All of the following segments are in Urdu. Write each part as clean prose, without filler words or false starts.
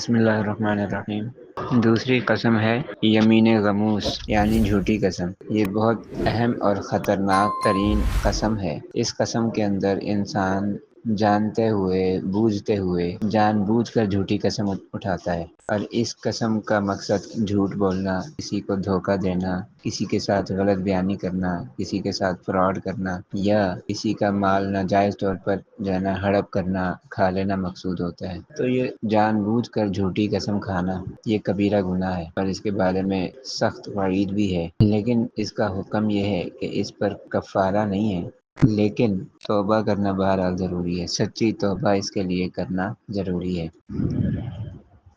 بسم اللہ الرحمن الرحیم۔ دوسری قسم ہے یمین غموس یعنی جھوٹی قسم۔ یہ بہت اہم اور خطرناک ترین قسم ہے۔ اس قسم کے اندر انسان جانتے ہوئے بوجھتے ہوئے جان بوجھ کر جھوٹی قسم اٹھاتا ہے، اور اس قسم کا مقصد جھوٹ بولنا، کسی کو دھوکہ دینا، کسی کے ساتھ غلط بیانی کرنا، کسی کے ساتھ فراڈ کرنا، یا کسی کا مال ناجائز طور پر جو ہے نا ہڑپ کرنا، کھا لینا مقصود ہوتا ہے۔ تو یہ جان بوجھ کر جھوٹی قسم کھانا یہ کبیرہ گناہ ہے، اور اس کے بارے میں سخت وعید بھی ہے، لیکن اس کا حکم یہ ہے کہ اس پر کفارہ نہیں ہے، لیکن توبہ کرنا بہرحال ضروری ہے۔ سچی توبہ اس کے لیے کرنا ضروری ہے۔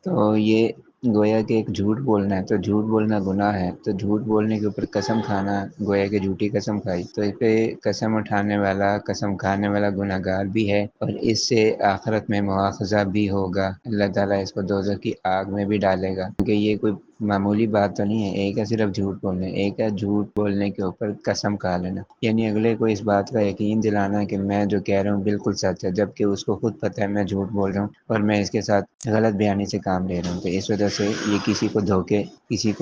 تو یہ گویا کہ ایک جھوٹ بولنا ہے، تو جھوٹ بولنا گناہ ہے، تو جھوٹ بولنے کے اوپر قسم کھانا گویا کہ جھوٹی قسم کھائی، تو اس پہ قسم اٹھانے والا، قسم کھانے والا گناہ گار بھی ہے، اور اس سے آخرت میں مواخذہ بھی ہوگا۔ اللہ تعالیٰ اس کو دوزخ کی آگ میں بھی ڈالے گا، کیونکہ یہ کوئی معمولی بات تو نہیں ہے۔ ایک ہے صرف جھوٹ بولنے، ایک ہے جھوٹ بولنے کے اوپر قسم کھا لینا، یعنی اگلے کو اس بات کا یقین دلانا کہ میں جو کہہ رہا ہوں بالکل سچ ہے، جبکہ اس کو خود پتہ ہے میں جھوٹ بول رہا ہوں اور میں اس کے ساتھ غلط بیانی سے کام لے رہا ہوں۔ تو اس وجہ سے یہ کسی کو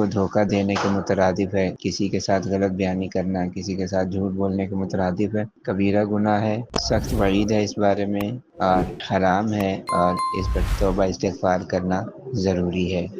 دھوکہ دینے کے مترادف ہے، کسی کے ساتھ غلط بیانی کرنا، کسی کے ساتھ جھوٹ بولنے کے مترادف ہے، کبیرہ گناہ ہے، سخت وعید ہے اس بارے میں، اور حرام ہے، اور اس پر توبہ استغفار کرنا ضروری ہے۔